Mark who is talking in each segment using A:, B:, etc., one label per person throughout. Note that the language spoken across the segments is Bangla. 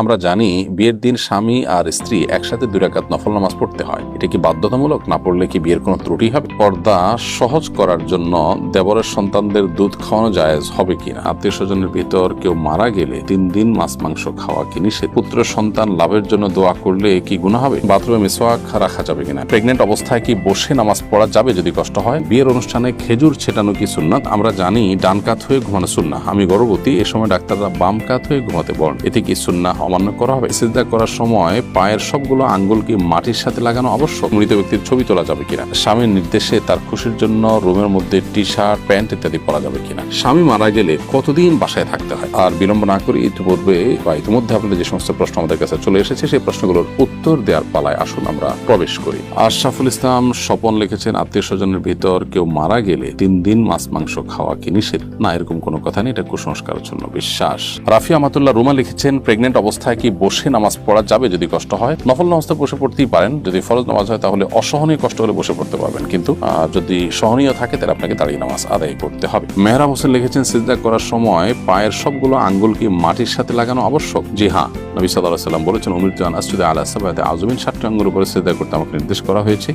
A: আমরা জানি বিয়ের দিন স্বামী আর স্ত্রী একসাথে 2 রাকাত নফল নামাজ পড়তে হয়। এটা কি বাধ্যতামূলক? না পড়লে কি বিয়ের কোনো ত্রুটি হবে? পর্দা সহজ করার জন্য দেবরের সন্তানদের দুধ খাওয়ানো জায়েজ হবে কিনা? আত্মীয় স্বজনের ভিতর কেউ মারা গেলে 3 দিন মাছ মাংস খাওয়া কি নিষেধ? পুত্র সন্তান লাভের জন্য দোয়া করলে কি গুনাহ হবে? বাথরুমে মিসওয়াক রাখা যাবে কিনা? প্রেগনেন্ট অবস্থায় কি বসে নামাজ পড়া যাবে যদি কষ্ট হয়? বিয়ের অনুষ্ঠানে খেজুর ছেটানো কি সুন্নাত? আমরা জানি ডান কাত হয়ে ঘুমানো সুন্নাহ। আমি গর্ভবতী, এ সময় ডাক্তাররা বাম কাত হয়ে ঘুমাতে বলেন। এতে কি সুন্নাহ অমান্য করা হবে? সিজদা করার সময় পায়ের সবগুলো আঙ্গুল কি মাটির সাথে লাগানো আবশ্যক? মৃত ব্যক্তির ছবি তোলা যাবে কিনা? স্বামীর নির্দেশে তার খুশির জন্য রুমের মধ্যে টি শার্ট প্যান্ট ইত্যাদি পরা যাবে কিনা? স্বামী মারা গেলে কতদিন বাসায় থাকতে হয়? আর বিলম্ব না করে ইতিমধ্যে আপনাদের যে সমস্ত প্রশ্ন আমাদের কাছে চলে এসেছে সেই প্রশ্নগুলোর উত্তর দেওয়ার পালায় আসুন আমরা প্রবেশ করি। আশরাফুল ইসলাম স্বপন লিখেছেন, আত্মীয় স্বজনের ভিতর কেউ মারা গেলে 3 দিন মাছ মাংস খাওয়া কি নিষেধ? না, এরকম কোনো কথা নেই, এটা কুসংস্কারের জন্য বিশ্বাস। রাফি আমাতুল্লাহ রুমা লিখেছেন, প্রেগনেন্ট অবস্থায় কি বসে নামাজ পড়া যাবে যদি কষ্ট হয়? নফল নামাজ তো বসে পড়তেই পারেন। যদি ফরজ নামাজ হয় তাহলে অসহনীয় কষ্ট হলে বসে পড়তে পারবেন, কিন্তু যদি সহনীয় থাকে তাহলে আপনাকে দাঁড়িয়ে নামাজ আদায় করতে হবে। মেহরাব হোসেন লিখেছেন, সিজদা করার সময় পায়ের সবগুলো আঙ্গুল কি মাটির সাথে লাগানো আবশ্যক? জি হ্যাঁ, নবী সাল্লাল্লাহু আলাইহি ওয়াসাল্লাম বলেছেন, উমিরতু আন আসজুদা আলা সাবআতি আযমিন, 7টি আঙ্গুলের উপরে সিজদা করতে আমাকে নির্দেশ করা হয়েছে।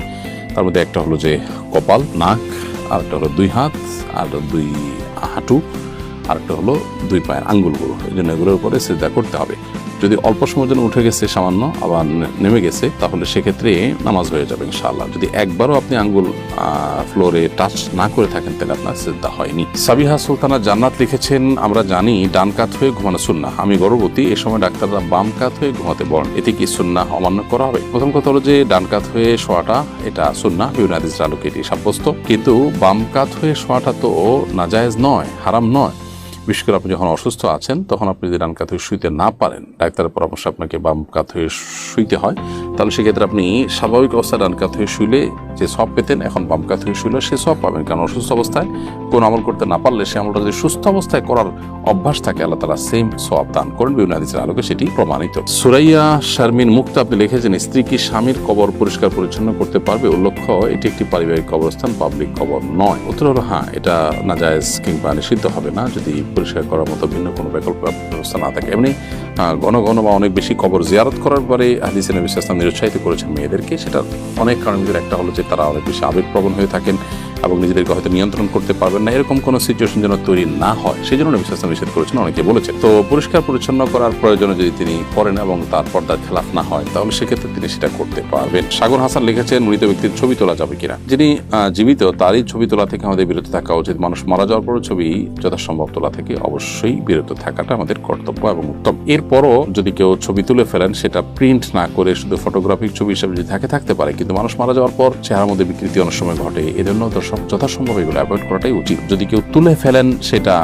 A: তার মধ্যে একটা হলো যে কপাল, নাক, আর একটা হলো 2 হাত, আর 2 হাঁটু, আর একটা হলো 2 পায়ের আঙ্গুলগুলো। এই জন্য এগুলোর উপরে সিজদা করতে হবে। যদি অল্প সময়ের জন্য উঠে গেছে সামান্য আবার নেমে গেছে তাহলে সেক্ষেত্রে নামাজ হয়ে যাবে ইনশাআল্লাহ। যদি একবারও আপনি আঙ্গুল ফ্লোরে টাচ না করে থাকেন তাহলে আপনার সিজদা হয়নি। সাবিহা সুলতানা জান্নাত লিখেছেন, আমরা জানি ডান কাত হয়ে ঘুমানো সুন্নাহ। আমি গর্ভবতী, এ সময় ডাক্তাররা বাম কাত হয়ে ঘুমাতে বলেন। এতে কি সুন্নাহ অমান্য করা হবে? প্রথম কথা হলো যে ডান কাত হয়ে শোয়াটা এটা সুন্নাহ, বিভিন্ন হাদিসের আলোকে এটি সাব্যস্ত, কিন্তু বাম কাত হয়ে শোয়াটা তো নাজায়েজ নয়, হারাম নয়। বিশেষ করে আপনি যখন অসুস্থ আছেন তখন আপনি যদি ডান কাত হয়ে শুইতে না পারেন, ডাক্তারের পরামর্শ আপনাকে বাম কাত হয়ে শুইতে হয়, তাহলে সেক্ষেত্রে আপনি স্বাভাবিক অবস্থায় ডান কাত হয়ে শুইলে যে সওয়াব পেতেন এখন বাম কাত হয়ে শুইলে সে সওয়াব পাবেন। কারণ অসুস্থ অবস্থায় কোন আমল করতে না পারলে সে আমলটা যদি সুস্থ অবস্থায় করার অভ্যাস থাকে আল্লাহ তাআলা সেম সওয়াব দান করেন। বিভিন্ন হাদিসের আলোকে সেটি প্রমাণিত। সুরাইয়া শারমিন মুক্তা আপনি লিখেছেন, স্ত্রী কি স্বামীর কবর পরিষ্কার পরিচ্ছন্ন করতে পারবে? উল্লেখ্য এটি একটি পারিবারিক কবরস্থান, পাবলিক কবর নয়। উত্তর হলো হ্যাঁ, এটা নাজায়েজ কিংবা নিষিদ্ধ হবে না যদি পরিষ্কার করার মতো ভিন্ন কোনো বিকল্প ব্যবস্থা না থাকে। এমনি ঘন ঘন বা অনেক বেশি কবর জিয়ারত করার পরে হাদিসে নবী সাল্লাল্লাহু আলাইহি ওয়াসাল্লাম নিরুৎসাহিত করেছেন মেয়েদেরকে। সেটার অনেক কারণের ভিতরে একটা হলো যে তারা অনেক বেশি আবেগপ্রবণ হয়ে থাকেন এবং নিজেদেরকে হয়তো নিয়ন্ত্রণ করতে পারবেন না, এরকম কোনো সিচুয়েশন যেন তৈরি না হয় সেই জন্য নবী সাল্লাল্লাহু আলাইহি ওয়াসাল্লাম নিষেধ করেছেন, অনেকে বলেছেন। তো পরিষ্কার পরিচ্ছন্ন করার প্রয়োজনে যদি তিনি করেন এবং তার পর্দার খেলাফ না হয় তাহলে সেক্ষেত্রে তিনি সেটা করতে পারবেন। সাগর হাসান লিখেছেন, মৃত ব্যক্তির ছবি তোলা যাবে কিনা? যিনি জীবিত তারই ছবি তোলা থেকে আমাদের বিরত থাকা উচিত। মানুষ মারা যাওয়ার পরও ছবি যথাসম্ভব তোলা থেকে অবশ্যই বিরত থাকাটা আমাদের কর্তব্য এবং উত্তম। এরপরও যদি কেউ ছবি তুলে ফেলেন সেটা প্রিন্ট না করে শুধু ফটোগ্রাফিক ছবি হিসেবে যদি থাকতে পারে, কিন্তু মানুষ মারা যাওয়ার পর চেহারার মধ্যে বিকৃতি অনেক সময় ঘটে, এজন্য যথাসম্ভব এগুলো অ্যাভয়েড করাটাই উচিত। যদি কেউ তুলে ফেলেন সেটা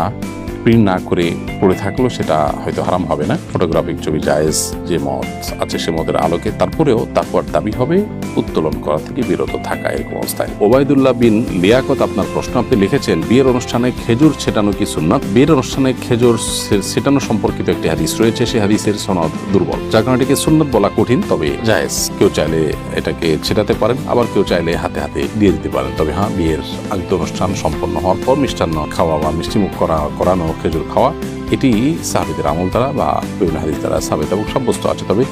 A: প্রিন্ট না করে পড়ে থাকলেও সেটা হয়তো হারাম হবে না। ফটোগ্রাফিক ছবি জায়েজ যে মত আছে সে মতের আলোকে তারপরেও তাকওয়ার দাবি হবে উত্তোলন করা থেকে বিরত থাকা এরকম অবস্থায়। ওবায়দুল্লাহ বিন লিয়াকত আপনার প্রশ্ন আপনি লিখেছেন, বিয়ের অনুষ্ঠানে খেজুর ছেটানো কি সুন্নাত? বিয়ের অনুষ্ঠানে খেজুর ছেটানো সম্পর্কিত একটি হাদিস রয়েছে, সেই হাদিসের সনদ দুর্বল, যার কারণে এটাকে সুন্নাত বলা কঠিন, তবে জায়েজ। কেউ চাইলে এটাকে ছেটাতে পারেন, আবার কেউ চাইলে হাতে হাতে দিয়ে দিতে পারেন। তবে হ্যাঁ, বিয়ের অনুষ্ঠান সম্পন্ন হওয়ার পর মিষ্টান্ন খাওয়া বা মিষ্টিমুখ করানো খেজুর খাওয়া এটি সাহাবীদের আমল দ্বারা বা বিভিন্ন হাদিস দ্বারা সাবিত এবং সাব্যস্ত আছে, তবে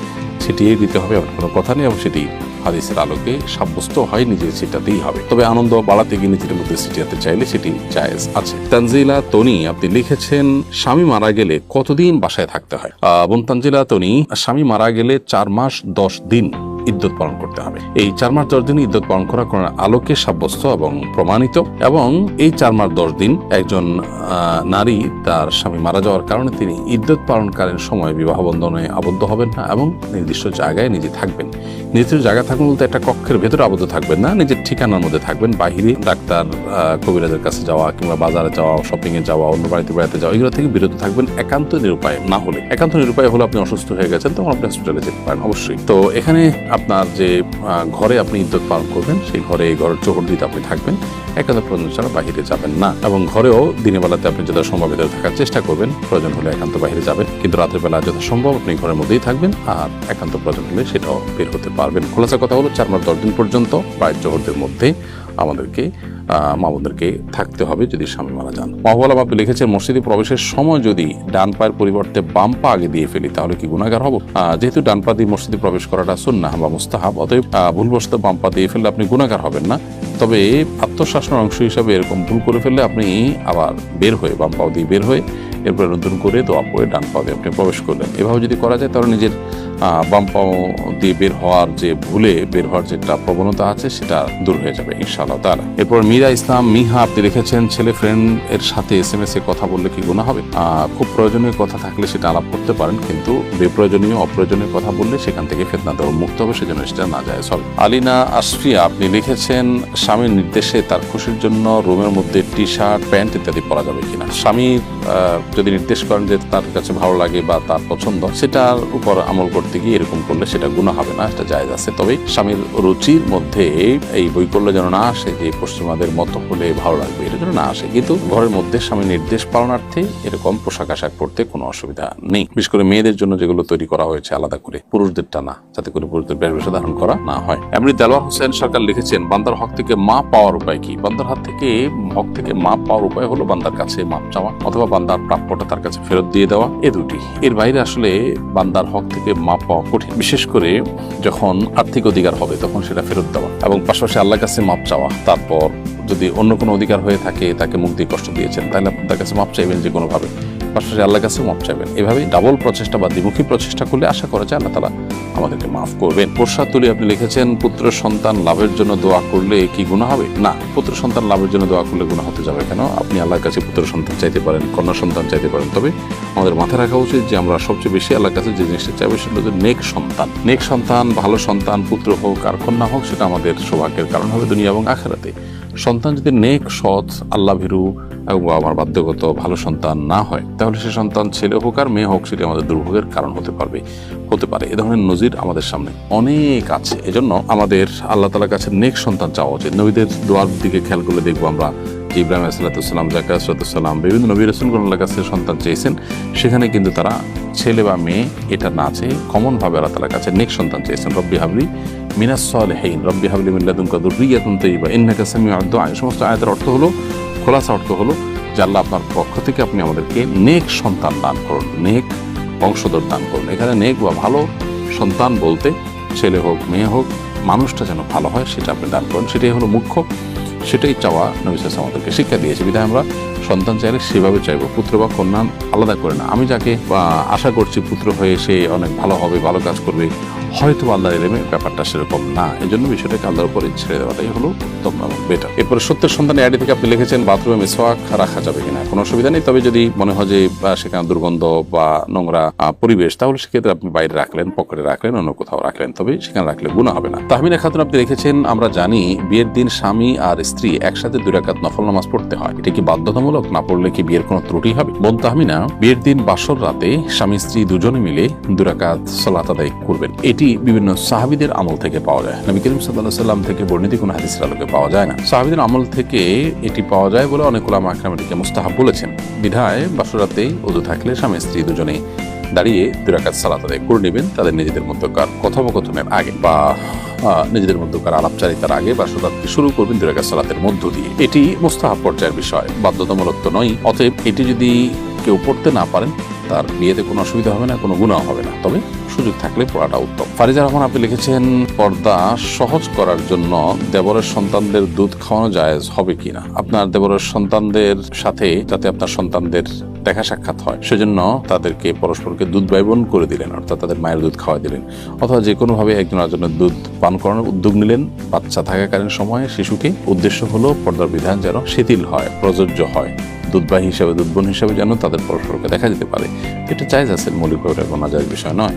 A: সেটি দিতে হবে এমন কোনো কথা নেই এবং সেটি হাদিসের আলোকে সাব্যস্ত হয়, নিজের সেটাতেই হবে। তবে আনন্দ বাড়াতে গিয়ে নিজের মধ্যে সিটিয়াতে চাইলে সেটি জায়েজ আছে। তানজিলা তনি আপনি লিখেছেন, স্বামী মারা গেলে কতদিন বাসায় থাকতে হয়? বোন তানজিলা তনি, স্বামী মারা গেলে 4 মাস 10 দিন ইদ্যত পালন করতে হবে। এই 4 মাস 10 দিন ইদ্যত পালন করা কোরআনের আলোকে সাব্যস্ত এবং প্রমাণিত, এবং এই 4 মাস 10 দিন একজন নারী তার স্বামী মারা যাওয়ার কারণে তিনি ইদ্যত পালনকালীন সময় বিবাহ বন্ধনে আবদ্ধ হবেন না এবং নির্দিষ্ট জায়গায় নিজে থাকবেন। নির্দিষ্ট জায়গা থাকবেন বলতে একটা কক্ষের ভেতরে আবদ্ধ থাকবেন না, নিজের ঠিকানার মধ্যে থাকবেন। বাহিরে ডাক্তার কবিরাজের কাছে যাওয়া কিংবা বাজারে যাওয়া, শপিং এ যাওয়া, অন্য বাড়িতে বেড়াতে যাওয়া এগুলো থেকে বিরত থাকবেন। একান্ত নিরুপায় না হলে, একান্ত নিরুপায় হলে আপনি অসুস্থ হয়ে গেছেন তখন আপনি হসপিটালে যেতে পারেন অবশ্যই। তো এখানে আপনার যে ঘরে আপনি ইদ্যত পালন করবেন সেই ঘরের চৌহদ্দিতে আপনি থাকবেন একান্ত প্রয়োজন ছাড়া বাহিরে যাবেন না। এবং ঘরেও দিনের বেলাতে আপনি যত সম্ভব ভেতরে থাকার চেষ্টা করবেন, প্রয়োজন হলে একান্ত বাহিরে যাবেন, কিন্তু রাতের বেলা যত সম্ভব আপনি ঘরের মধ্যেই থাকবেন, আর একান্ত প্রয়োজন হলে সেটাও বের হতে পারবেন। খোলাসা কথা হলো 4 মাস 10 দিন পর্যন্ত বাইর জোহরদের মধ্যে আমাদেরকে মা-বোনদেরকে থাকতে হবে যদি স্বামী মারা যান। মাহবুব আপনি লিখেছেন, মসজিদে প্রবেশের সময় যদি ডান পায়ের পরিবর্তে বাম পা আগে দিয়ে ফেলি তাহলে কি গুনাহগার হব? যেহেতু ডান পা দিয়ে মসজিদে প্রবেশ করাটা সুন্নাহ বা মুস্তাহাব, অতএব ভুলবশত বাম পা দিয়ে ফেললে আপনি গুনাহগার হবেন না। তবে আত্মশাসনের অংশ হিসাবে এরকম ভুল করে ফেললে আপনি আবার বের হয়ে বাম পা দিয়ে বের হয়ে এরপরে নতুন করে দোয়া পড়ে ডান পা দিয়ে আপনি প্রবেশ করলেন। এভাবে যদি করা যায় তাহলে নিজের বাম পা দিয়ে বের হওয়ার যে ভুলে বের হওয়ার যে একটা প্রবণতা আছে সেটা দূর হয়ে যাবে ইনশাআল্লাহ তাআলা। এরপর মীরা ইসলাম মিহা আপনি লিখেছেন, ছেলে ফ্রেন্ড এর সাথে SMS এ কথা বললে কি গুনাহ হবে? খুব প্রয়োজনীয় কথা থাকলে সেটা আলাপ করতে পারেন, কিন্তু বেপ্রয়োজনীয় অপ্রয়োজনীয় কথা বললে সেখান থেকে ফিতনা দ্বারা মুক্ত হবে, সেজন্য সেটা না যায় হবে। আলিনা আসফিয়া আপনি লিখেছেন, স্বামীর নির্দেশে তার খুশির জন্য রুমের মধ্যে টি-শার্ট প্যান্ট ইত্যাদি পরা যাবে কিনা? স্বামীর যদি নির্দেশ করেন যে তার কাছে ভালো লাগে বা তার পছন্দ, সেটার উপর আমল করতে গিয়ে এরকম করলে সেটা গুনাহ হবে না, এটা জায়েজ আছে। তবে স্বামীর রুচির মধ্যে এই বৈকল্য যেন না আসে যে পশ্চিমাদের মতো হলে ভালো লাগবে, এটা যেন না আসে। কিন্তু ঘরের মধ্যে স্বামীর নির্দেশ পালনার্থে এরকম পোশাক আশাক পরতে কোনো অসুবিধা নেই। বিশেষ করে মেয়েদের জন্য যেগুলো তৈরি করা হয়েছে আলাদা করে, পুরুষদেরটা না, যাতে করে পুরুষদের বেশভূষা ধারণ করা না হয়। এমনি দেলোয়ার হোসেন সরকার লিখেছেন, বান্দার হক থেকে মাপ পাওয়ার উপায় কি? বান্দার হক থেকে মাপ পাওয়ার উপায় হলো বান্দার কাছে মাপ চাওয়া অথবা বান্দার প্রাপ্যটা তার কাছে ফেরত দিয়ে দেওয়া, এ দুটি। এর বাইরে আসলে বান্দার হক থেকে মাপ পাওয়া কঠিন, বিশেষ করে যখন আর্থিক অধিকার হবে তখন সেটা ফেরত দেওয়া এবং পাশাপাশি আল্লাহর কাছে মাপ চাওয়া। তারপর যদি অন্য কোনো অধিকার হয়ে থাকে, তাকে মুখ দিয়ে কষ্ট দিয়েছেন, তাহলে তার কাছে মাপ চাইবেন যে কোনো ভাবে, পাশাপাশি আল্লাহর কাছে মাপ চাইবেন। এভাবেই ডাবল প্রচেষ্টা বা দ্বিমুখী প্রচেষ্টা করলে আশা করা যায় আল্লাহ তাআলা আমাদেরকে মাফ করবেন। প্রসাদ তুলি আপনি লিখেছেন, পুত্র সন্তান লাভের জন্য দোয়া করলে কি গুনাহ হবে? না, পুত্র সন্তান লাভের জন্য দোয়া করলে গুনাহ হতে যাবে কেন? আপনি আল্লাহর কাছে পুত্র সন্তান চাইতে পারেন, কন্যা সন্তান চাইতে পারেন। তবে আমাদের মাথায় রাখা উচিত যে আমরা সবচেয়ে বেশি আল্লাহর কাছে যে জিনিসটা চাইবো সেটা হচ্ছে নেক সন্তান। নেক সন্তান, ভালো সন্তান, পুত্র হোক আর কন্যা হোক, সেটা আমাদের সৌভাগ্যের কারণ হবে দুনিয়া এবং আখিরাতে। সন্তান যদি নেক, সৎ, আল্লাহ ভীরু এবং আমার বাধ্যগত ভালো সন্তান না হয়, তাহলে সে সন্তান ছেলে হোক আর মেয়ে হোক, সেটি আমাদের দুর্ভোগের কারণ হতে পারে। এ ধরনের নজির আমাদের সামনে অনেক আছে। এজন্য আমাদের আল্লাহ তাআলার কাছে নেক সন্তান চাওয়া উচিত। নবীদের দোয়ার দিকে খেয়াল করলে দেখবো আমরা ইব্রাহিম আলাইহিস সালাম, যাকারিয়া আলাইহিস সালাম, বিভিন্ন নবী রাসূলগণ আল্লাহর কাছে সন্তান চেয়েছেন, সেখানে কিন্তু তারা ছেলে বা মেয়ে এটা না চেয়ে কমন ভাবে আল্লাহ তাআলার কাছে নেক সন্তান চেয়েছেন। রব্বি হাবলি মিনাস সালিহিন, রব্বি হাবলি মিন লাদুনকা যুররিয়াতান তাইয়্যিবা ইন্নাকা সামিউদ দুআ। এই সমস্ত আয়াতের অর্থ হলো, খোলাসা অর্থ হলো যে আল্লাহ আপনার পক্ষ থেকে আপনি আমাদেরকে নেক সন্তান দান করুন, নেক বংশধর দান করুন। এখানে নেক বা ভালো সন্তান বলতে ছেলে হোক মেয়ে হোক, মানুষটা যেন ভালো হয় সেটা আপনি দান করুন, সেটাই হলো মুখ্য। সেটাই চাওয়া নবী সাল্লাল্লাহু আলাইহি ওয়াসাল্লাম আমাদেরকে শিক্ষা দিয়েছে। বিধায় আমরা সন্তান চাইলে সেভাবে চাইবো, পুত্র বা কন্যা আলাদা করে না। আমি যাকে আশা করছি পুত্র হয়ে সে অনেক ভালো হবে, ভালো কাজ করবে, হয়তো আল্লাহর ইলমে ব্যাপারটা সেরকম না। এই জন্য বিষয়টাকে আল্লাহর উপরে ছেড়ে দেওয়াটাই হলো উত্তম এবং বেটার। এরপরে সত্যের সন্তান আইডি থেকে আপনি লিখেছেন, বাথরুমে মিসওয়াক রাখা যাবে কিনা? কোনো অসুবিধা নেই, তবে যদি মনে হয় যে সেখানে দুর্গন্ধ বা নোংরা পরিবেশ, তাহলে সেক্ষেত্রে আপনি বাইরে রাখলেন, পকেটে রাখলেন, অন্য কোথাও রাখলেন, তবে সেখানে রাখলে গুনাহ হবে না। তাহমিনা খাতুন আপনি লিখেছেন, আমরা জানি বিয়ের দিন স্বামী আর স্ত্রী একসাথে 2 রাকাত নফল নামাজ পড়তে হয়, এটা কি বাধ্যতামূলক? না পড়লে কি বিয়ের কোনো ত্রুটি হবে? বোন তাহমিনা, বিয়ের দিন বাসর রাতে স্বামী স্ত্রী দুজনে মিলে 2 রাকাত সালাত আদায় করবেন। এটি বিভিন্ন সাহাবীদের আমল থেকে পাওয়া যায়, নবী করিম সাল্লাল্লাহু আলাইহি ওয়াসাল্লাম থেকে বর্ণিত কোনো হাদিসের আলোকে পাওয়া যায় না। সাহাবীদের আমল থেকে এটি পাওয়া যায় বলে অনেক উলামা ইকরাম এটিকে মুস্তাহাব বলেছেন। বিধায় বাসর রাতেই ওযু থাকলে স্বামী স্ত্রী দুজনেই দাঁড়িয়ে 2 রাকাত সালাত আদায় করে নেবেন, তাদের নিজেদের মধ্যকার কথোপকথনের আগে বা নিজেদের মধ্যকার আলাপচারিতার আগে বাসর রাতটি শুরু করবেন 2 রাকাত সালাতের মধ্য দিয়ে। এটি মুস্তাহাব পর্যায়ের বিষয়, বাধ্যতামূলক তো নয়। অতএব এটি যদি কেউ পড়তে না পারেন, তার বিয়েতে কোনো অসুবিধা হবে না, কোনো গুনাহ হবে না, তবে সুযোগ থাকলে পড়াটা উত্তম। ফারিজা রহমান আপনি লিখেছেন, পর্দা সহজ করার জন্য দেবরের সন্তানদের দুধ খাওয়ানো জায়েজ হবে কিনা? আপনার দেবরের সন্তানদের সাথে যাতে আপনার সন্তানদের দেখা সাক্ষাৎ হয়, সেজন্য তাদেরকে পরস্পরকে দুধ বাইবন করে দিলেন, অর্থাৎ তাদের মায়ের দুধ খাওয়া দিলেন, অথবা যে কোনো ভাবে একজন আরেকজনের দুধ পান করানোর উদ্যোগ নিলেন বাচ্চা থাকাকালীন সময়ে শিশুকে। উদ্দেশ্য হলো পর্দার বিধান যেন শিথিল হয়, প্রযোজ্য হয়, দুধবাহী হিসাবে, দুধবোন হিসাবে যেন তাদের পরস্পরকে দেখা যেতে পারে। এটা জায়েজ আছে, মৌলিকভাবে কোনো নাজায়েজ বিষয় নয়।